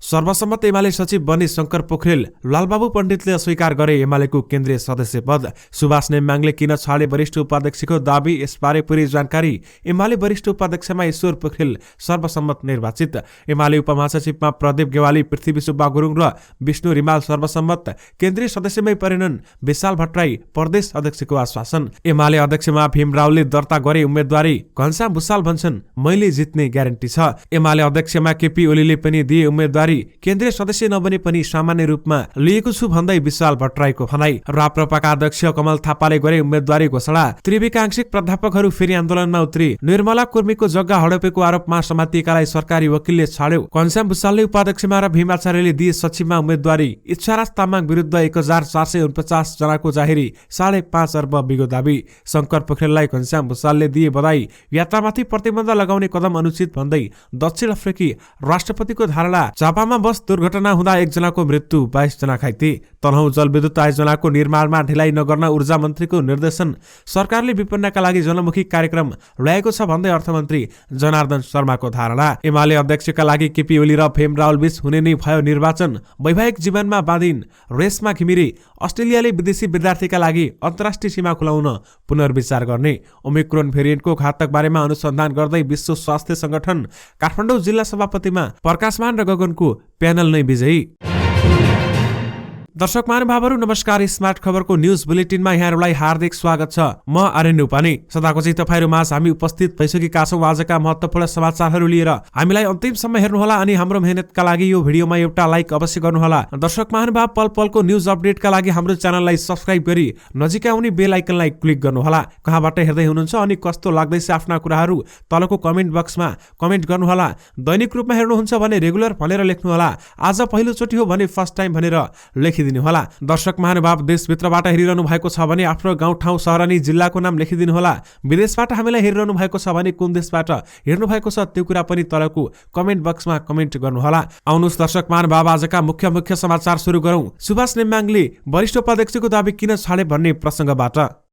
सर्वसम्मत एमाले सचिव बने शंकर पोखरेल। लालबाबु पण्डितले अस्वीकार गरे एमालेको केन्द्रीय सदस्य पद। सुभाष नेम्बाङले किन छाडे वरिष्ठ उपाध्यक्षको दाबी, यसबारे पूरै जानकारी। एमाले वरिष्ठ उपाध्यक्षमा ईश्वर पोखरेल सर्वसम्मत निर्वाचित। एमाले उपमहासचिवमा प्रदीप गेवाली, पृथ्वी सुब्बा गुरुङ र विष्णु रिमाल सर्वसम्मत। केन्द्रीय सदस्यमै परेनन् विशाल भट्टराई। प्रदेश अध्यक्षको आश्वासन। एमाले अध्यक्षमा भीम रावलले दर्ता गरे उम्मेदवारी। घनश्याम भुसाल भन्छन् मैले जित्ने ग्यारेन्टी छ। एमाले अध्यक्षमा केपी ओलीले पनि दिए उम्मेदवारी। केन्द्रीय सदस्य नबने पनि सामान्य रूपमा लिएको छु भन्दै विशाल भट्टराईको भनाई। राप्रपाका अध्यक्ष कमल थापाले गरे उम्मेदवारी घोषणा। त्रिविका आंशिक प्राध्यापकहरू फेरि आन्दोलनमा उत्रे। निर्मला कुर्मीको जग्गा हडपेको आरोपमा समातिकालाई सरकारी वकिलले छाड्यो। घनश्याम भुसालले उपाध्यक्षमा र भीम आचार्यले दिए सचिवमा उम्मेदवारी। इच्छाराज तामाङ विरुद्ध 1449 जनाको जाहेरी। 5.5 अर्ब बिगो दाबी। शंकर पोखरेललाई घनश्याम भुसालले दिए बधाई। यात्रामाथि प्रतिबन्ध लगाउने कदम अनुचित भन्दै दक्षिण अफ्रिकी राष्ट्रपतिको धारणा। झापामा बस दुर्घटना हुँदा 1 जनाको मृत्यु, 22 जना घाइते। तनहुँ जलविद्युत आयोजनाको निर्माणमा ढिलाइ नगर्न ऊर्जा मन्त्रीको निर्देशन। सरकारले विपन्नका लागि जनमुखी कार्यक्रम ल्याएको छ भन्दै अर्थमन्त्री जनार्दन शर्माको धारणा। एमाले अध्यक्षका लागि केपी ओली र भीम रावल बीच हुने नै भयो निर्वाचन। वैवाहिक जीवनमा बाँधिन रेशमा घिमिरे। अस्ट्रेलियाले विदेशी विद्यार्थीका लागि अन्तर्राष्ट्रिय सीमा खुलाउन पुनर्विचार गर्ने। ओमिक्रोन भेरिएन्टको घातक बारेमा अनुसन्धान गर्दै विश्व स्वास्थ्य संगठन। काठमाडौँ जिल्ला सभापतिमा प्रकाशमान र गगनको प्यानल नै विजयी। दर्शक महानुभावहरू नमस्कार। स्मार्ट खबरको न्यूज बुलेटिनमा यहाँहरूलाई हार्दिक स्वागत छ। म आर्यन न्यौपाने। सदाको चाहिँ तपाईहरु माझ हामी उपस्थित भइसकेका छौं आजका महत्त्वपूर्ण समाचारहरू लिएर। हामीलाई अन्तिमसम्म हेर्नुहोला अनि हाम्रो मेहनतका लागि यो भिडियोमा एउटा लाइक अवश्य गर्नुहोला। दर्शक महानुभाव, पल पलको न्यूज अपडेटका लागि हाम्रो च्यानललाई सब्स्क्राइब गरी नजिकै आउने बेल आइकनलाई क्लिक गर्नुहोला। कहाँबाट हेर्दै हुनुहुन्छ अनि कस्तो लाग्दैछ आफ्ना कुराहरू तलको कमेन्ट बक्समा कमेन्ट गर्नुहोला। दैनिक रूपमा हेर्नुहुन्छ भने रेगुलर भनेर लेख्नुहोला। आज पहिलो चोटि हो भने फर्स्ट टाइम भनेर लेखिदिनुहोला। दर्शक महानुभाव, देशभित्रबाट हेरिरहनु भएको छ भने आफ्नो गाउँ ठाउँ सहर अनि जिल्लाको नाम लेखिदिनुहोला। विदेशबाट हामीलाई हेरिरहनु भएको छ भने कुन देशबाट हेर्नु भएको छ त्यो कुरा पनि तलको कमेन्ट बक्समा कमेन्ट गर्नुहोला। आउनुहोस् दर्शक महानुभाव, आजका मुख्य समाचार सुरु गरौँ। सुभाष नेम्बाङले वरिष्ठ उपाध्यक्षको दाबी किन छाडे भन्ने प्रसङ्गबाट।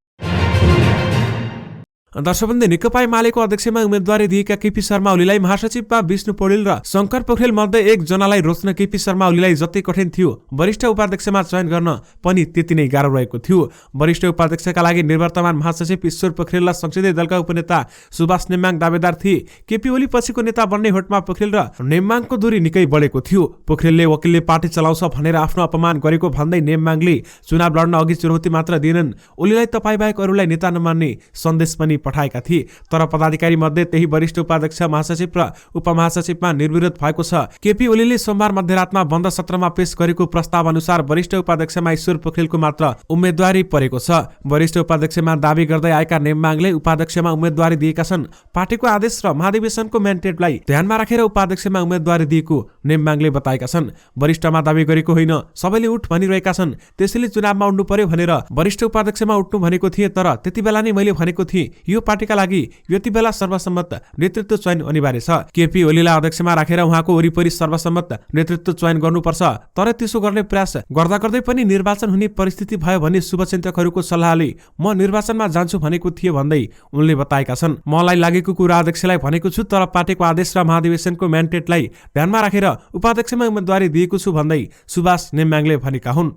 दर्शकवृन्द, नेकपा एमालेको अध्यक्षमा उम्मेदवारी दिएका केपी शर्मा ओलीलाई महासचिवमा विष्णु पौडेल र शंकर पोखरेल मध्ये 1 जनालाई रोज्न केपी शर्मा ओलीलाई जति कठिन थियो, वरिष्ठ उपाध्यक्षमा चयन गर्न पनि त्यति नै गाह्रो रहेको थियो। वरिष्ठ उपाध्यक्षका लागि निवर्तमान महासचिव ईश्वर पोखरेल र संसदीय दलका उपनेता सुभाष नेम्बाङ दावेदार थिए। केपी ओली पछिको नेता बन्ने होटमा पोखरेल र नेम्बाङको दूरी निकै बढेको थियो। पोखरेलले वकिलले पार्टी चलाउँछ भनेर आफ्नो अपमान गरेको भन्दै नेम्बाङले चुनाव लड्न अघि चुनौती मात्र दिएनन्, ओलीलाई तपाई बाहेक अरूलाई नेता नमान्ने सन्देश पनि पठाएका थिए। तर पदाधिकारी मध्ये त्यही वरिष्ठ उपाध्यक्ष, महासचिव र उपमहासचिवमा निर्विरोध भएको छ। केपी ओलीले सोमबार मध्यरातमा बन्द सत्रमा पेश गरेको प्रस्ताव अनुसार वरिष्ठ उपाध्यक्षमा ईश्वर पोखरेलको मात्र उम्मेदवारी परेको छ। वरिष्ठ उपाध्यक्षमा दावी गर्दै आएका नेम्बाङले उपाध्यक्षमा उम्मेदवारी दिएका छन्। पार्टीको आदेश र महाधिवेशनको म्यान्डेटलाई ध्यानमा राखेर उपाध्यक्षमा उम्मेदवारी दिएको नेम्बाङले बताएका छन्। वरिष्ठमा दावी गरेको होइन, सबैले उठ भनिरहेका छन्, त्यसैले चुनावमा उठ्नु पर्यो भनेर वरिष्ठ उपाध्यक्षमा उठ्नु भनेको थिए। तर त्यति बेला नै मैले भनेको थिएँ यो पार्टीका लागि यति बेला सर्वसम्मत नेतृत्व चयन अनिवार्य छ। केपी ओलीलाई अध्यक्षमा राखेर उहाँको वरिपरि सर्वसम्मत नेतृत्व चयन गर्नुपर्छ। तर त्यसो गर्ने प्रयास गर्दा गर्दै पनि निर्वाचन हुने परिस्थिति भयो भने शुभचिन्तकहरूको सल्लाहले म निर्वाचनमा जान्छु भनेको थिए भन्दै उनले बताएका छन्। मलाई लागेको कुरा अध्यक्षलाई भनेको छु, तर पार्टीको आदेश र महाधिवेशनको म्यान्डेटलाई ध्यानमा राखेर उपाध्यक्षमा उम्मेदवारी दिएको छु भन्दै सुभाष नेम्बाङले भनेका हुन्।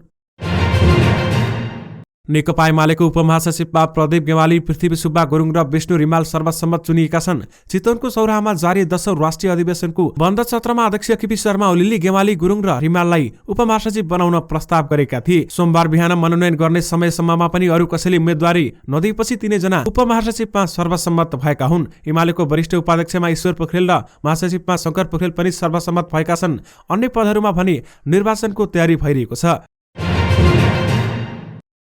नेकपा एमालेको उपमहासचिवमा प्रदीप गेवाली, पृथ्वी सुब्बा गुरुङ र विष्णु रिमाल सर्वसम्मत चुनिएका छन्। चितवनको सौराहामा जारी 10औं राष्ट्रिय अधिवेशनको बन्द सत्रमा अध्यक्ष केपी शर्मा ओलीले गेवाली, गुरुङ र रिमाललाई उपमहासचिव बनाउन प्रस्ताव गरेका थिए। सोमबार बिहान मनोनयन गर्ने समयसम्ममा पनि अरू कसैले उम्मेदवारी नदिएपछि तीनैजना उपमहासचिवमा सर्वसम्मत भएका हुन्। एमालेको वरिष्ठ उपाध्यक्षमा ईश्वर पोखरेल र महासचिवमा शंकर पोखरेल पनि सर्वसम्मत भएका छन्। अन्य पदहरूमा भने निर्वाचनको तयारी भइरहेको छ।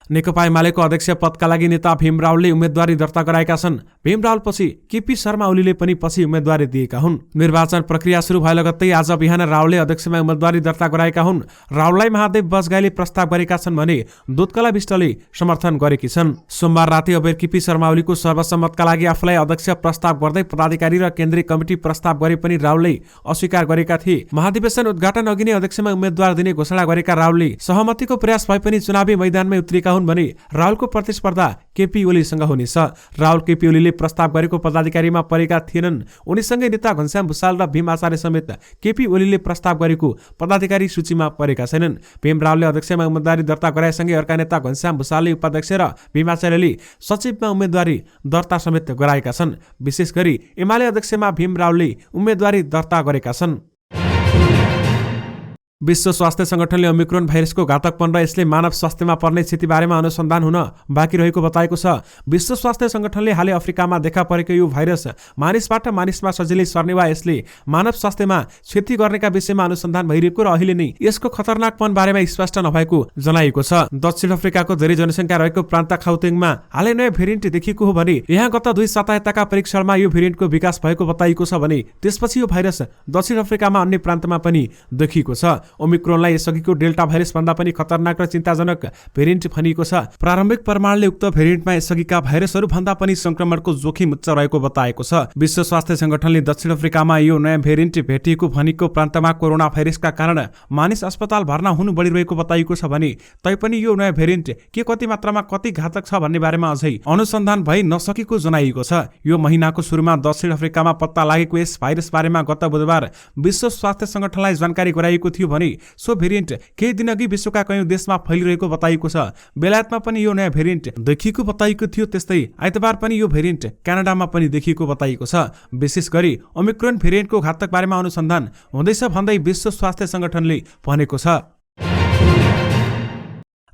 नेकपा एमालेको अध्यक्ष पदका लागि नेता भीम रावलले उम्मेदवारी दर्ता गराएका छन्। भीम रावल पछि केपी शर्मा ओलीले पनि पछि उम्मेदवारी दिएका हुन्। निर्वाचन प्रक्रिया सुरु भए लगत्तै आज बिहान रावलले अध्यक्षमा उम्मेदवारी दर्ता गराएका हुन्। रावललाई महादेव बजगाईले प्रस्ताव गरेका छन् भने दुधकला विष्टले समर्थन गरेकी छन्। सोमबार राति अबेर केपी शर्मा ओलीको सर्वसम्मतका लागि आफूलाई अध्यक्ष प्रस्ताव गर्दै पदाधिकारी र केन्द्रीय कमिटी प्रस्ताव गरे पनि रावलले अस्वीकार गरेका थिए। महाधिवेशन उद्घाटन अघि नै अध्यक्षमा उम्मेदवार दिने घोषणा गरेका रावलले सहमतिको प्रयास भए पनि चुनावी मैदानमै उत्रिएका हुन् भने राहुलको प्रतिस्पर्धा केपी ओलीसँग हुनेछ। राहुल केपी ओलीले प्रस्ताव गरेको पदाधिकारीमा परेका थिएनन्। उनीसँगै नेता घनश्याम भुसाल र भीम आचार्य समेत केपी ओलीले प्रस्ताव गरेको पदाधिकारी सूचीमा परेका छैनन्। भीम रावलले अध्यक्षमा उम्मेदवारी दर्ता गराएसँगै अर्का नेता घनश्याम भुसालले उपाध्यक्ष र भीम आचार्यले सचिवमा उम्मेदवारी दर्ता समेत गराएका छन्। विशेष गरी एमाले अध्यक्षमा भीम रावलले उम्मेदवारी दर्ता गरेका छन्। विश्व स्वास्थ्य संगठनले ओमिक्रोन भाइरसको घातकपन र यसले मानव स्वास्थ्यमा पर्ने क्षतिबारेमा अनुसन्धान हुन बाँकी रहेको बताएको छ। विश्व स्वास्थ्य संगठनले हालै अफ्रिकामा देखा परेको यो भाइरस मानिसबाट मानिसमा सजिलै सर्ने वा यसले मानव स्वास्थ्यमा क्षति गर्नेका विषयमा अनुसन्धान भइरहेको र अहिले नै यसको खतरनाकपन बारेमा स्पष्ट नभएको जनाइएको छ। दक्षिण अफ्रिकाको धेरै जनसङ्ख्या रहेको प्रान्त खाउतेङमा हालै नयाँ भेरिएन्ट देखिएको हो भने यहाँ गत 2 साता परीक्षणमा यो भेरिएन्टको विकास भएको बताइएको छ भने त्यसपछि यो भाइरस दक्षिण अफ्रिकामा अन्य प्रान्तमा पनि देखिएको छ। ओमिक्रोनलाई यसअघिको डेल्टा भाइरस भन्दा पनि खतरनाक र चिन्ताजनक भेरिएन्ट भनिएको छ। प्रारम्भिक प्रमाणले उक्त भेरिएन्टमा यसअघिका भाइरसहरू भन्दा पनि संक्रमणको जोखिम उच्च रहेको बताएको छ। विश्व स्वास्थ्य संगठनले दक्षिण अफ्रिकामा यो नयाँ भेरिएन्ट भेटिएको भनेको प्रान्तमा कोरोना भाइरसका कारण मानिस अस्पताल भर्ना हुनु बढिरहेको बताइएको छ भने तैपनि यो नयाँ भेरिएन्ट के कति मात्रामा कति घातक छ भन्ने बारेमा अझै अनुसन्धान भइ नसकेको जनाइएको छ। यो महिनाको सुरुमा दक्षिण अफ्रिकामा पत्ता लागेको यस भाइरस बारेमा गत बुधबार विश्व स्वास्थ्य संगठनलाई जानकारी गराइएको थियो भने सो भेरिएन्ट केही दिनअघि विश्वका कयौं देशमा फैलिरहेको बताइएको छ। बेलायतमा पनि यो नयाँ भेरिएन्ट देखिएको बताइएको थियो। त्यस्तै आइतबार पनि यो भेरिएन्ट क्यानाडामा पनि देखिएको बताइएको छ। विशेष गरी ओमिक्रोन भेरिएन्टको घातक बारेमा अनुसन्धान हुँदैछ भन्दै विश्व स्वास्थ्य संगठनले भनेको छ।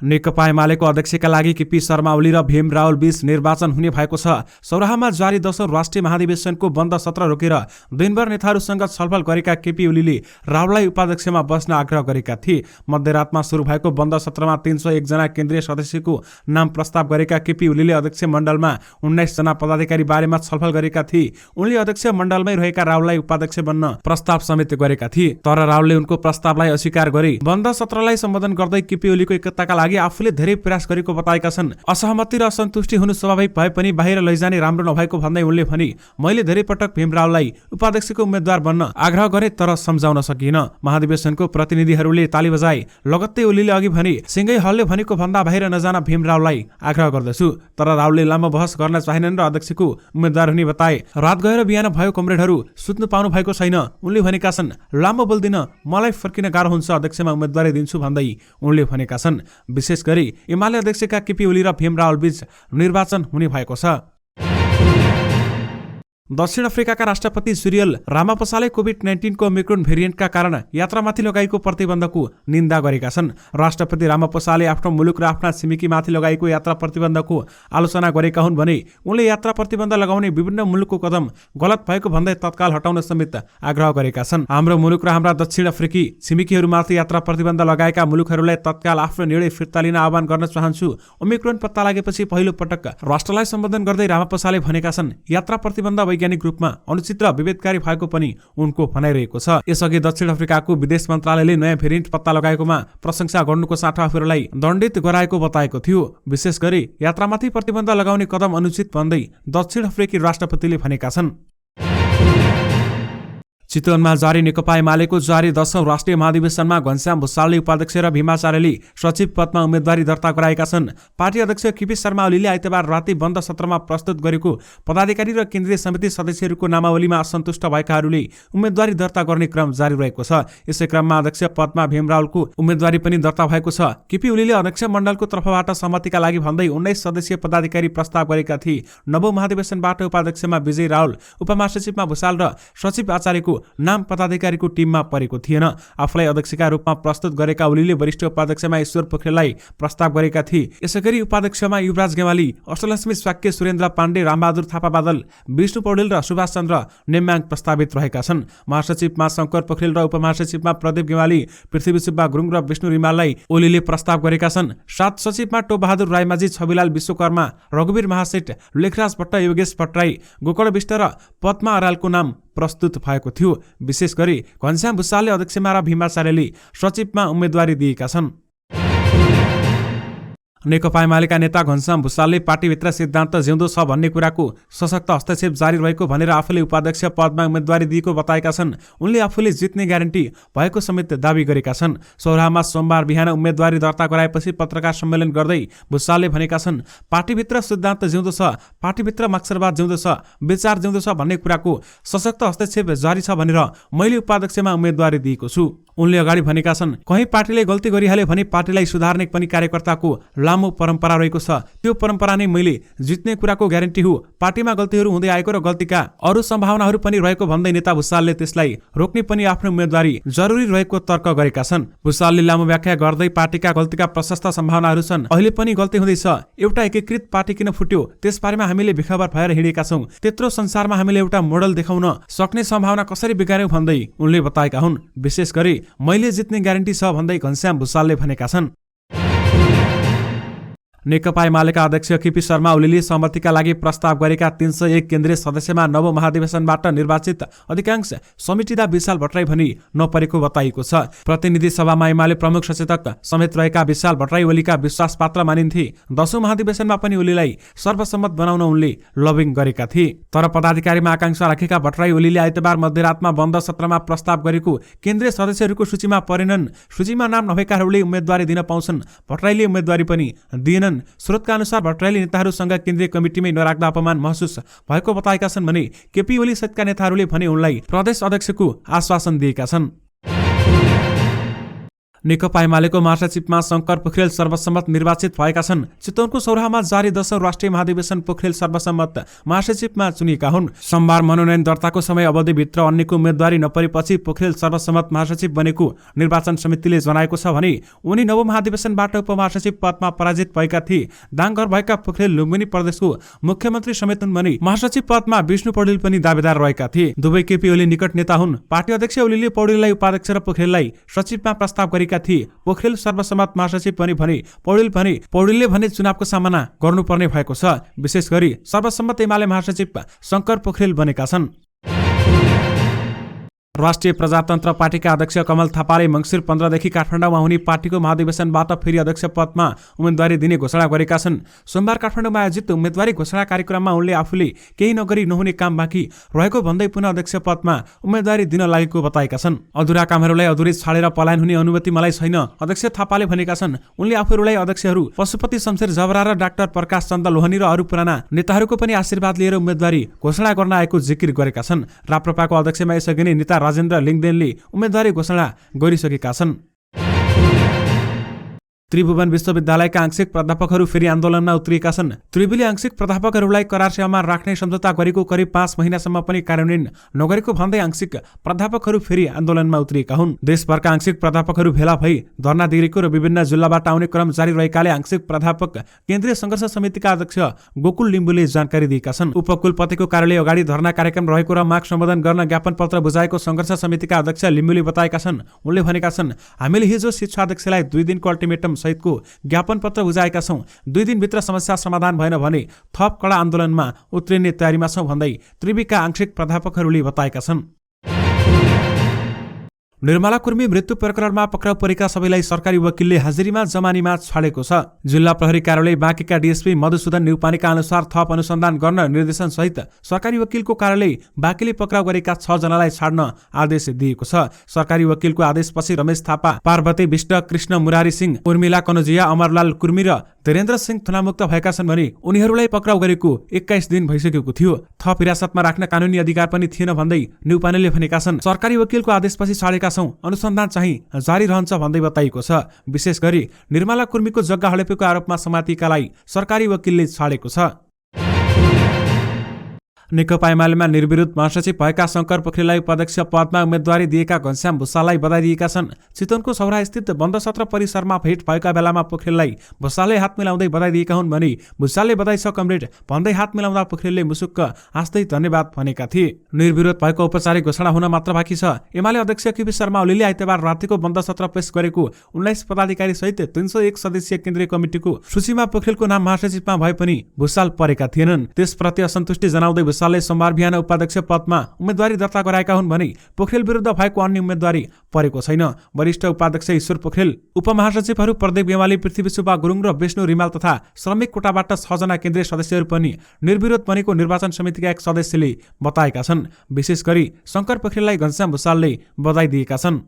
नेकपा एमालेको अध्यक्षका लागि केपी शर्मा ओली र भीम रावल बीच निर्वाचन हुने भएको छ। सौराहामा जारी 10औं राष्ट्रिय महाधिवेशनको बन्द सत्र रोकेर दिनभर नेताहरूसँग छलफल गरेका केपी ओलीले रावललाई उपाध्यक्षमा बस्न आग्रह गरेका थिए। मध्यरातमा सुरु भएको बन्द सत्रमा 301 जना केन्द्रीय सदस्यको नाम प्रस्ताव गरेका केपी ओलीले अध्यक्ष मण्डलमा 19 जना पदाधिकारी बारेमा छलफल गरेका थिए। उनले अध्यक्ष मण्डलमै रहेका रावललाई उपाध्यक्ष बन्न प्रस्ताव समेत गरेका थिए, तर रावलले उनको प्रस्तावलाई अस्वीकार गरे। बन्द सत्रलाई सम्बोधन गर्दै केपी ओलीको एकताका लागि आफूले धेरै प्रयास गरेको बताएका छन्। असहमति र असन्तुष्टि हुनु स्वाभाविक भए पनि बाहिर लैजाने राम्रो नभएको भन्दै उनले भने, मैले धेरै पटक भीम रावललाई उपाध्यक्षको उम्मेद्वार बन्न आग्रह गरे तर सम्झाउन सकिन। महाधिवेशनको प्रतिनिधिहरूले ताली बजाए। लगत्तै ओलीले अघि भने, सिंगै हलले भनेको भन्दा बाहिर नजान भीम रावललाई आग्रह गर्दछु। तर रावलले लामो बहस गर्न चाहेनन् र अध्यक्षको उम्मेद्वार हुने बताए। रात गएर बिहान भयो कमरेडहरू सुत्नु पाउनु भएको छैन। उनले भनेका छन्, लामो बोल्दिन, मलाई फर्किन गाह्रो हुन्छ, अध्यक्षमा उम्मेद्वारी दिन्छु भन्दै उनले भनेका छन्। विशेष गरी एमाले अध्यक्षका केपी ओली र भीम रावल बीच निर्वाचन हुने भएको छ। दक्षिण अफ्रिकाका राष्ट्रपति सिरियल रामापोसाले कोभिड-19 को ओमिक्रोन भेरिएन्टका कारण यात्रामाथि लगाइएको प्रतिबन्धको निन्दा गरेका छन्। राष्ट्रपति रामापोसाले आफ्नो मुलुक र आफ्ना छिमेकीमाथि लगाइएको यात्रा प्रतिबन्धको आलोचना गरेका हुन् भने उनले यात्रा प्रतिबन्ध लगाउने विभिन्न मुलुकको कदम गलत भएको भन्दै तत्काल हटाउन समेत आग्रह गरेका छन्। हाम्रो मुलुक र हाम्रा दक्षिण अफ्रिकी छिमेकीहरूमाथि यात्रा प्रतिबन्ध लगाएका मुलुकहरूलाई तत्काल आफ्नो निर्णय फिर्ता लिन आह्वान गर्न चाहन्छु। ओमिक्रोन पत्ता लागेपछि पहिलो पटक राष्ट्रलाई सम्बोधन गर्दै रामापोसाले भनेका छन्, यात्रा प्रतिबन्ध वैज्ञानिक रूपमा अनुचित र विभेदकारी भएको पनि उनको भनाइरहेको छ। यसअघि दक्षिण अफ्रिकाको विदेश मन्त्रालयले नयाँ भेरिएन्ट पत्ता लगाएकोमा प्रशंसा गर्नुको साथ आफूलाई दण्डित गराएको बताएको थियो। विशेष गरी यात्रामाथि प्रतिबन्ध लगाउने कदम अनुचित भन्दै दक्षिण अफ्रिकी राष्ट्रपतिले भनेका छन्। चितवनमा जारी नेकपा एमालेको जारी 10औं राष्ट्रिय महाधिवेशनमा घनश्याम भुसालले उपाध्यक्ष र भीमाचार्यले सचिव पदमा उम्मेदवारी दर्ता गराएका छन्। पार्टी अध्यक्ष केपी शर्मा ओलीले आइतबार राति बन्द सत्रमा प्रस्तुत गरेको पदाधिकारी र केन्द्रीय समिति सदस्यहरूको नामावलीमा असन्तुष्ट भएकाहरूले उम्मेदवारी दर्ता गर्ने क्रम जारी रहेको छ। यसै क्रममा अध्यक्ष पदमा भीम रावलको उम्मेदवारी पनि दर्ता भएको छ। केपी ओलीले अध्यक्ष मण्डलको तर्फबाट सहमतिका लागि भन्दै 19 सदस्यीय पदाधिकारी प्रस्ताव गरेका थिए। नवौं महाधिवेशनबाट उपाध्यक्षमा विजय रावल, उपमहासचिवमा भुसाल र सचिव आचार्यको नाम पदाधिकारीको टिममा परेको थिएन। आफूलाई अध्यक्षका रूपमा प्रस्तुत गरेका ओलीले वरिष्ठ उपाध्यक्षमा ईश्वर पोखरेललाई प्रस्ताव गरेका थिए। यसैगरी उपाध्यक्षमा युवराज गेवाली, अष्टलक्ष्मी स्वाक्य, सुरेन्द्र पाण्डे, रामबहादुर थापा बादल, विष्णु पौडेल र सुभाष चन्द्र नेम्याङ प्रस्तावित रहेका छन्। महासचिवमा शङ्कर पोखरेल र उपमहासचिवमा प्रदीप गेवाली, पृथ्वी सुब्बा गुरुङ र विष्णु रिमाललाई ओलीले प्रस्ताव गरेका छन्। 7 सचिवमा टोपबहादुर रायमाझी, छविलाल विश्वकर्मा, रघुवीर महासेठ, लेखराज भट्ट, योगेश भट्टराई, गोकर्ण विष्ट र पद्मा अरालको नाम प्रस्तुत भएको थियो। विशेष गरी घनश्याम भुसालले अध्यक्षमा र भीमाचार्यले सचिवमा उम्मेदवारी दिएका छन्। नेकपा एमालेका नेता घनश्याम भुसालले पार्टीभित्र सिद्धान्त जिउँदो छ भन्ने कुराको सशक्त हस्तक्षेप जारी रहेको भनेर आफूले उपाध्यक्ष पदमा उम्मेदवारी दिएको बताएका छन्। उनले आफूले जित्ने ग्यारेन्टी भएको समेत दावी गरेका छन्। सौराहामा सोमबार बिहान उम्मेदवारी दर्ता गराएपछि पत्रकार सम्मेलन गर्दै भुसालले भनेका छन्, पार्टीभित्र सिद्धान्त जिउँदो छ, पार्टीभित्र मक्सरवाद जिउँदो छ, विचार जिउँदो छ भन्ने कुराको सशक्त हस्तक्षेप जारी छ भनेर मैले उपाध्यक्षमा उम्मेदवारी दिएको छु। उनले अगाडि भनेका छन्, कहीँ पार्टीले गल्ती गरिहाल्यो भने पार्टीलाई सुधार्ने पनि कार्यकर्ताको लामो परम्परा रहेको छ। त्यो परम्परा नै मैले जित्ने कुराको ग्यारेन्टी हो। पार्टीमा गल्तीहरू हुँदै आएको र गल्तीका अरू सम्भावनाहरू पनि रहेको भन्दै नेता भुसालले त्यसलाई रोक्ने पनि आफ्नो उम्मेदवारी जरुरी रहेको तर्क गरेका छन्। भुसालले लामो व्याख्या गर्दै पार्टीका गल्तीका प्रशस्त सम्भावनाहरू छन्, अहिले पनि गल्ती हुँदैछ, एउटा एकीकृत पार्टी किन फुट्यो त्यसबारेमा हामीले बेखबर भएर हिँडेका छौँ, त्यत्रो संसारमा हामीले एउटा मोडल देखाउन सक्ने सम्भावना कसरी बिगार्यौं भन्दै उनले बताएका हुन्। विशेष गरी मैले जित्ने ग्यारेन्टी छ भन्दै घनश्याम भुसालले भनेका छन्। नेकपा एमालेका अध्यक्ष केपी शर्मा ओलीले सहमतिका लागि प्रस्ताव गरेका 301 केन्द्रीय सदस्यमा नव महाधिवेशनबाट निर्वाचित अधिकांश समेटिँदा विशाल भट्टराई भनी नपरेको बताइएको छ। प्रतिनिधि सभामा एमाले प्रमुख सचेतक समेत रहेका विशाल भट्टराई ओलीका विश्वासपात्र मानिन्थे। 10औं महाधिवेशनमा पनि ओलीलाई सर्वसम्मत बनाउन उनले लबिङ गरेका थिए। तर पदाधिकारीमा आकांक्षा राखेका भट्टराई ओलीले आइतबार मध्यरातमा बन्द सत्रमा प्रस्ताव गरेको केन्द्रीय सदस्यहरूको सूचीमा परेनन्। सूचीमा नाम नभएकाहरूले उम्मेदवारी दिन पाउँछन्, भट्टराईले उम्मेदवारी पनि दिएनन्। स्रोतका अनुसार भट्टराईले नेताहरूसँग केन्द्रीय कमिटीमै नराख्दा अपमान महसुस भएको बताएका छन् भने केपी ओली सहितका नेताहरूले भने उनलाई प्रदेश अध्यक्षको आश्वासन दिएका छन्। नेकपा एमालेको महासचिवमा शंकर पोखरेल सर्वसम्मत निर्वाचित भएका छन्। चितवनको सौराहामा जारी 10औं राष्ट्रिय महाधिवेशन पोखरेल सर्वसम्मत महासचिवमा चुनिएका हुन्। सोमबार मनोनयन दर्ताको समय अवधिभित्र अन्यको उम्मेदवारी नपरेपछि पोखरेल सर्वसम्मत महासचिव बनेको निर्वाचन समितिले जनाएको छ भने उनी नव महाधिवेशनबाट उपमहासचिव पदमा पराजित भएका थिए। दाङघर भएका पोखरेल लुम्बिनी प्रदेशको मुख्यमन्त्री समेत हुन् भने महासचिव पदमा विष्णु पौडेल पनि दावेदार रहेका थिए। दुवै केपी ओली निकट नेता हुन्। पार्टी अध्यक्ष ओलीले पौडेललाई उपाध्यक्ष र पोखरेललाई सचिवमा प्रस्ताव गरेका थिए। पोखरेल सर्वसम्मत महासचिव पनि भने पौडेलले भने चुनावको सामना गर्नुपर्ने भएको छ। विशेष गरी सर्वसम्मत एमाले महासचिव शंकर पोखरेल बनेका छन्। राष्ट्रिय प्रजातन्त्र पार्टीका अध्यक्ष कमल थापाले मङ्सिर 15 देखि काठमाडौँमा हुने पार्टीको महाधिवेशनबाट फेरि अध्यक्ष पदमा उम्मेदवारी दिने घोषणा गरेका छन्। सोमबार काठमाडौँमा आयोजित उम्मेदवारी घोषणा कार्यक्रममा उनले आफूले केही नगरी नहुने काम बाँकी रहेको भन्दै पुनः अध्यक्ष पदमा उम्मेदवारी दिन लागेको बताएका छन्। अधुरा कामहरूलाई अधुरै छाडेर पलायन हुने अनुमति मलाई छैन, अध्यक्ष थापाले भनेका छन्। उनले आफूलाई अध्यक्षहरू पशुपति शमशेर जबरा र डाक्टर प्रकाश चन्द लोहनी र अरू पुराना नेताहरूको पनि आशीर्वाद लिएर उम्मेदवारी घोषणा गर्न आएको जिकिर गरेका छन्। राप्रपाको अध्यक्षमा यसअघि नै नेता राजेन्द्र लिङदेनले उम्मेदवारी घोषणा गरिसकेका छन्। त्रिभुवन विश्वविद्यालयका आंशिक प्राध्यापकहरू फेरि आन्दोलनमा उत्रिएका छन्। त्रिभुवनले आंशिक प्राध्यापकहरूलाई करार सेवामा राख्ने सम्झौता गरेको करिब 5 महिनासम्म पनि कार्यान्वयन नगरेको भन्दै आंशिक प्राध्यापकहरू फेरि आन्दोलनमा उत्रिएका हुन्। देशभरका आंशिक प्राध्यापकहरू भेला भई धरना दिएको र विभिन्न जिल्लाबाट आउने क्रम जारी रहेकाले आंशिक प्राध्यापक केन्द्रीय संघर्ष समितिका अध्यक्ष गोकुल लिम्बुले जानकारी दिएका छन्। उपकुलपतिको कार्यालय अगाडि धरना कार्यक्रम रहेको र माग सम्बोधन गर्न ज्ञापन पत्र बुझाएको संघर्ष समितिका अध्यक्ष लिम्बुले बताएका छन्। उनले भनेका छन्, हामीले हिजो शिक्षा अध्यक्षलाई 2 दिनको अल्टिमेटम सहितको ज्ञापन पत्र बुझाएका छौं। 2 दिनभित्र समस्या समाधान भएन भने थप कडा आन्दोलनमा उत्रिने तयारीमा छौं भन्दै त्रिभुवनका आंशिक प्राध्यापकहरूले बताएका छन्। निर्मला कुर्मी मृत्यु प्रकरणमा पक्राउ परेका सबैलाई सरकारी वकिलले हाजिरीमा जमानीमा छाडेको छ। जिल्ला प्रहरी कार्यालय बाँकीका डीएसपी मधुसूदन न्युपानेका अनुसार थप अनुसन्धान गर्न निर्देशन सहित सरकारी वकिलको कार्यालय बाँकीले पक्राउ गरेका 6 जनालाई छाड्न आदेश दिएको छ। सरकारी वकिलको आदेशपछि रमेश थापा, पार्वती विष्ट, कृष्ण मुरारी सिंह, उर्मिला कनोजिया, अमरलाल कुर्मी र धीरेन्द्र सिंह थुनामुक्त भएका छन् भने उनीहरूलाई पक्राउ गरेको 21 दिन भइसकेको थियो। थप हिरासतमा राख्न कानुनी अधिकार पनि थिएन भन्दै न्युपानेले भनेका छन्। सरकारी वकिलको आदेशपछि छाडेका छौं, अनुसन्धान चाहिँ जारी रहन्छ भन्दै बताइएको छ। विशेष गरी निर्मला कुर्मीको जग्गा हडपेको आरोपमा समातिकालाई सरकारी वकिलले छाडेको छ। नेकपा एमालेमा निर्विरोध महासचिव भएका शंकर पोखरेललाई उपाध्यक्ष पदमा उम्मेदवारी दिएका घनश्याम भुसाललाई बधाई दिएका छन्। चितवनको सौराहा स्थित बन्द सत्र परिसरमा भेट भएका बेलामा पोखरेललाई भुसालले हात मिलाउँदै बधाई दिएका हुन् भने भुसालले बधाई छ कमरेड भन्दै हात मिलाउँदा पोखरेलले मुसुक्क हाँस्दै धन्यवाद भनेका थिए। निर्विरोध भएको औपचारिक घोषणा हुन मात्र बाँकी छ। एमाले अध्यक्ष केपी शर्मा ओलीले आइतबार रातिको बन्द सत्र पेश गरेको 19 पदाधिकारी सहित 301 सदस्यीय केन्द्रीय कमिटिको सूचीमा पोखरेलको नाम महासचिवमा भए पनि भुसाल परेका थिएनन्। त्यसप्रति असन्तुष्टि जनाउँदै भुसालले सोमबार बिहान उपाध्यक्ष पदमा उम्मेदवारी दर्ता गराएका हुन् भने पोखरेल विरुद्ध भएको अन्य उम्मेदवारी परेको छैन। वरिष्ठ उपाध्यक्ष ईश्वर पोखरेल, उपमहासचिवहरू प्रदीप गेवाली, पृथ्वी सुब्बा गुरुङ र विष्णु रिमाल तथा श्रमिक कोटाबाट 6 जना केन्द्रीय सदस्यहरू पनि निर्विरोध बनेको निर्वाचन समितिका एक सदस्यले बताएका छन्। विशेष गरी शंकर पोखरेललाई घनश्याम भुसालले बधाई दिएका छन्।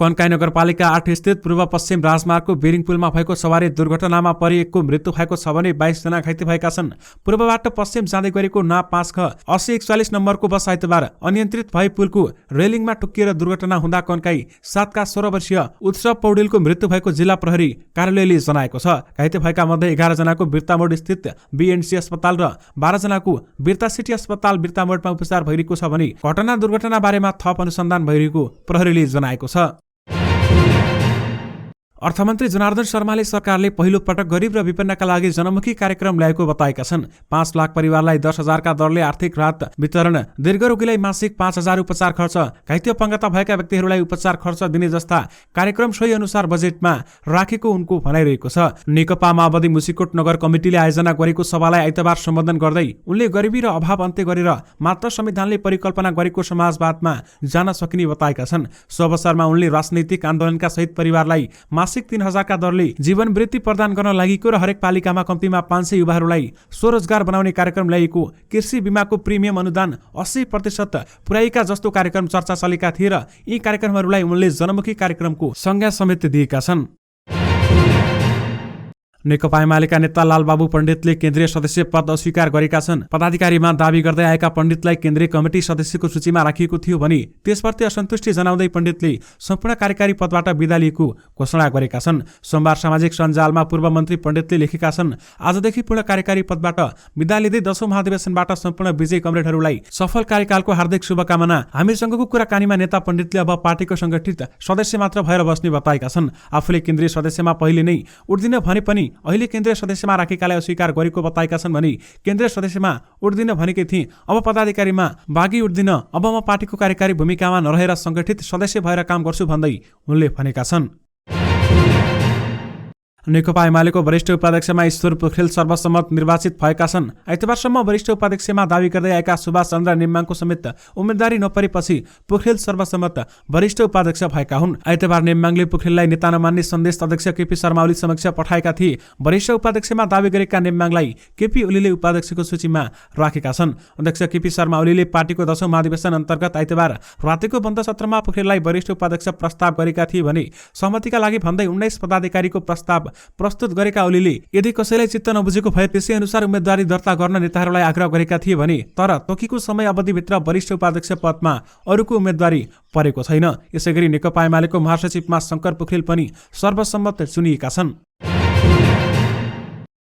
कन्काई नगरपालिका 8 स्थित पूर्व पश्चिम राजमार्गको बेरिङ पुलमा भएको सवारी दुर्घटनामा परि एकको मृत्यु भएको छ भने 22 जना घाइते भएका छन्। पूर्वबाट पश्चिम जाँदै गरेको ना 5 ख 8041 नम्बरको बस आइतबार अनियन्त्रित भई पुलको रेलिङमा टुक्किएर दुर्घटना हुँदा कन्काई 7 का 16 वर्षीय उत्सव पौडेलको मृत्यु भएको जिल्ला प्रहरी कार्यालयले जनाएको छ। घाइते भएका मध्ये 11 जनाको बिर्तामोड स्थित बीएनसी अस्पताल र 12 जनाको बिर्ता सिटी अस्पताल बिर्तामोडमा उपचार भइरहेको छ भने घटना दुर्घटना बारेमा थप अनुसन्धान भइरहेको प्रहरीले जनाएको छ। अर्थमन्त्री जनार्दन शर्माले सरकारले पहिलो पटक गरिब र विपन्नका लागि जनमुखी कार्यक्रम ल्याएको बताएका छन्। 5 लाख परिवारलाई 10,000 का दरले आर्थिक राहत वितरण, दीर्घरोगीलाई मासिक 5,000 उपचार खर्च, घाइते अपाङ्गता भएका व्यक्तिहरूलाई उपचार खर्च दिने जस्ता कार्यक्रम सोही अनुसार बजेटमा राखेको उनको भनाइरहेको छ। नेकपा माओवादी मुसिकोट नगर कमिटिले आयोजना गरेको सभालाई आइतबार सम्बोधन गर्दै उनले गरिबी र अभाव अन्त्य गरेर मात्र संविधानले परिकल्पना गरेको समाजवादमा जान सकिने बताएका छन्। सो अवसरमा उनले राजनैतिक आन्दोलनका सहित परिवारलाई मासिक 3,000 का दरले जीवन वृत्ति प्रदान गर्न लागेको र हरेक पालिकामा कम्तीमा 500 युवाहरूलाई स्वरोजगार बनाउने कार्यक्रम ल्याएको, कृषि बीमाको प्रिमियम अनुदान 80% पुर्याएका जस्तो कार्यक्रम चर्चा चलेका थिए र यी कार्यक्रमहरूलाई उनले जनमुखी कार्यक्रमको संज्ञा समेत दिएका छन्। नेकपा एमालेका नेता लालबाबु पण्डितले केन्द्रीय सदस्य पद अस्वीकार गरेका छन्। पदाधिकारीमा दावी गर्दै आएका पण्डितलाई केन्द्रीय कमिटी सदस्यको सूचीमा राखिएको थियो भने त्यसप्रति असन्तुष्टि जनाउँदै पण्डितले सम्पूर्ण कार्यकारी पदबाट बिदा लिएको घोषणा गरेका छन्। सोमबार सामाजिक सञ्जालमा पूर्व मन्त्री पण्डितले लेखेका छन्, आजदेखि पूर्ण कार्यकारी पदबाट बिदा लिँदै 10औं महाधिवेशनबाट सम्पूर्ण विजयी कमरेडहरूलाई सफल कार्यकालको हार्दिक शुभकामना। हामीसँगको कुराकानीमा नेता पण्डितले अब पार्टीको संगठित सदस्य मात्र भएर बस्ने बताएका छन्। आफूले केन्द्रीय सदस्यमा पहिले नै उठ्दिन भने पनि अहिले केन्द्रीय सदस्यमा राखेकालाई अस्वीकार गरेको बताएका छन् भने केन्द्रीय सदस्यमा उठ्दिन भनेकै थिए, अब पदाधिकारीमा बागी उठ्दिन, अब म पार्टीको कार्यकारी भूमिकामा नरहेर संगठित सदस्य भएर काम गर्छु भन्दै उनले भनेका छन्। नेकपा एमालेको वरिष्ठ उपाध्यक्षमा ईश्वर पोखरेल सर्वसम्मत निर्वाचित भएका छन्। आइतबारसम्म वरिष्ठ उपाध्यक्षमा दावी गर्दै आएका सुभाष चन्द्र नेम्बाङको समेत उम्मेदवारी नपरेपछि पोखरेल सर्वसम्मत वरिष्ठ उपाध्यक्ष भएका हुन्। आइतबार नेम्बाङले पोखरेललाई नेता नमान्ने सन्देश अध्यक्ष केपी शर्मा ओली समक्ष पठाएका थिए। वरिष्ठ उपाध्यक्षमा दावी गरेका नेम्बाङलाई केपी ओलीले उपाध्यक्षको सूचीमा राखेका छन्। अध्यक्ष केपी शर्मा ओलीले पार्टीको 10औं महाधिवेशन अन्तर्गत आइतबार रातिको बन्द सत्रमा पोखरेललाई वरिष्ठ उपाध्यक्ष प्रस्ताव गरेका थिए भने सहमतिका लागि भन्दै 19 पदाधिकारीको प्रस्ताव प्रस्तुत गरेका ओलीले यदि कसैलाई चित्त नबुझेको भए त्यसै अनुसार उम्मेदवारी दर्ता गर्न नेताहरूलाई आग्रह गरेका थिए भने तर तोकेको समय अवधिभित्र वरिष्ठ उपाध्यक्ष पदमा अरूको उम्मेदवारी परेको छैन। यसैगरी नेकपा एमालेको महासचिवमा शंकर पोखरेल पनि सर्वसम्मत चुनिएका छन्।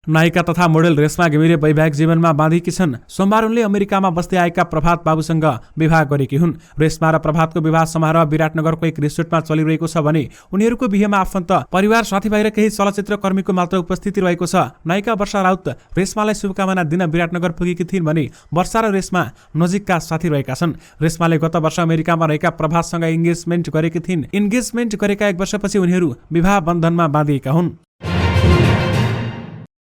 नायिका तथा मोडेल रेशमा घिमिरे वैवाहिक जीवनमा बाँधेकी छन्। सोमबार उनले अमेरिकामा बस्दै आएका प्रभात बाबुसँग विवाह गरेकी हुन्। रेशमा र प्रभातको विवाह समारोह विराटनगरको एक रिसोर्टमा चलिरहेको छ भने उनीहरूको बिहेमा आफन्त, परिवार, साथीभाइ र केही चलचित्र कर्मीको मात्र उपस्थिति रहेको छ। नायिका वर्षा राउत रेशमालाई शुभकामना दिन विराटनगर पुगेकी थिइन् भने वर्षा र रेशमा नजिकका साथी रहेका छन्। रेशमाले गत वर्ष अमेरिकामा रहेका प्रभातसँग इन्गेजमेन्ट गरेकी थिइन्। इन्गेजमेन्ट गरेका 1 वर्षपछि उनीहरू विवाह बन्धनमा बाँधिएका हुन्।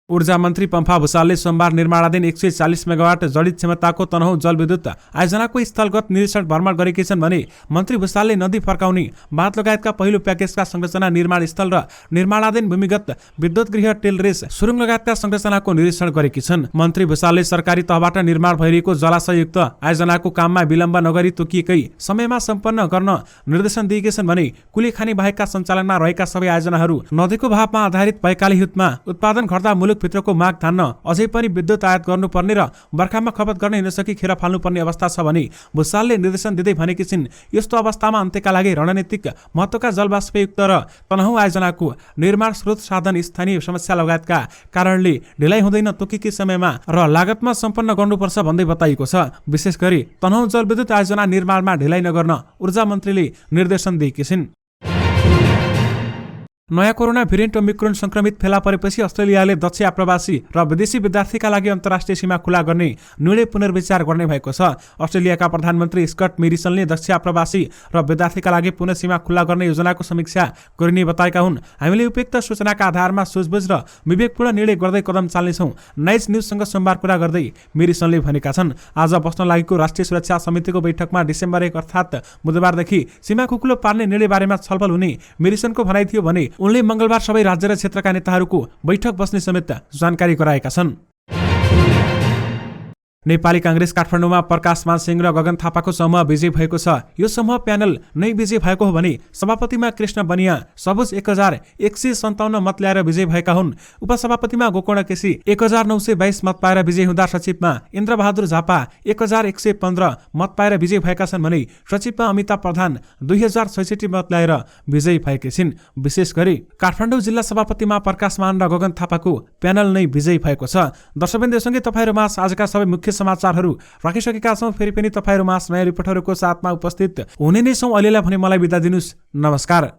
ऊर्जा मन्त्री पम्फा भुसालले सोमबार निर्माणाधीन 140 मेगावाट जडित क्षमताको तनहुँ जलविद्युत आयोजनाको स्थलगत निरीक्षण भ्रमण गरेकी छन् भने मन्त्री भुसालले नदी फर्काउने, बाँध लगायतका पहिलो प्याकेजका संरचना, निर्माण स्थल र निर्माणाधीन भूमिगत विद्युत गृह, टेलरेस, सुरुङ लगायतका संरचनाको निरीक्षण गरेकी छन्। मन्त्री भुसालले सरकारी तहबाट निर्माण भइरहेको जलाशययुक्त आयोजनाको काममा विलम्ब नगरी तोकिएकै समयमा सम्पन्न गर्न निर्देशन दिएका छन् भने कुलेखानी बाहेकका सञ्चालनमा रहेका सबै आयोजनाहरू नदीको भावमा आधारित भएकाले हितमा उत्पादन गर्दा मुलुक भित्रको माग धान्न अझै पनि विद्युत आयात गर्नुपर्ने र बर्खामा खपत गर्न नसकी खेर फाल्नुपर्ने अवस्था छ भने भुसालले निर्देशन दिँदै भनेकी छिन्, यस्तो अवस्थामा अन्त्यका लागि रणनीतिक महत्त्वका जलवाष्पयुक्त र तनहुँ आयोजनाको निर्माण स्रोत साधन, स्थानीय समस्या लगायतका कारणले ढिलाइ हुँदैन, तोकेकै समयमा र लागतमा सम्पन्न गर्नुपर्छ भन्दै बताइएको छ। विशेष गरी तनहुँ जलविद्युत आयोजना निर्माणमा ढिलाइ नगर्न ऊर्जा मन्त्रीले निर्देशन दिएकी छिन्। नयाँ कोरोना भेरिएन्ट ओमिक्रोन संक्रमित फेला परेपछि अस्ट्रेलियाले दक्ष आप्रवासी र विदेशी विद्यार्थीका लागि अन्तर्राष्ट्रिय सीमा खुला गर्ने निर्णय पुनर्विचार गर्ने भएको छ। अस्ट्रेलियाका प्रधानमन्त्री स्कट मेरिसनले दक्ष आप्रवासी र विद्यार्थीका लागि पुनः सीमा खुला गर्ने योजनाको समीक्षा गरिने बताएका हुन्। हामीले उपयुक्त सूचनाका आधारमा सोचबुझ र विवेकपूर्ण निर्णय गर्दै कदम चाल्नेछौँ, नाइज न्युजसँग सोमबार कुरा गर्दै मेरिसनले भनेका छन्। आज बस्न लागेको राष्ट्रिय सुरक्षा समितिको बैठकमा डिसेम्बर 1 अर्थात् बुधबारदेखि सीमा खुकुलो पार्ने निर्णय बारेमा छलफल हुने मेरिसनको भनाइ थियो भने उनले मंगलबार सबै राज्य र क्षेत्रका नेताहरूको बैठक बस्ने समेत जानकारी गराएका छन्। नेपाली कांग्रेस काठमाडौँमा प्रकाश मान सिंह र गगन थापाको समूह विजय भएको छ। यो समूह प्यानल नै विजय भएको हो भने सभापतिमा कृष्ण बनिया सबुज 1157 मत ल्याएर विजय भएका हुन्। उपसभापतिमा गोकर्ण केसी 1922 मत पाएर विजय हुँदा सचिवमा इन्द्रबहादुर झापा 1115 मत पाएर विजय भएका छन् भने सचिवमा अमिता प्रधान 2066 मत ल्याएर विजयी भएकी छिन्। विशेष गरी काठमाडौँ जिल्ला सभापतिमा प्रकाश मान र गगन थापाको प्यानल नै विजयी भएको छ। दर्शकवृन्दसँगै तपाईहरुमा आजका सबै मुख्य समाचारहरू राखिसकेका छौं। फेरि पनि तपाईहरुमा नयाँ रिपोर्टहरूको साथमा उपस्थित हुने नै छौं। अहिलेलाई भने मलाई बिदा दिनुस्। नमस्कार।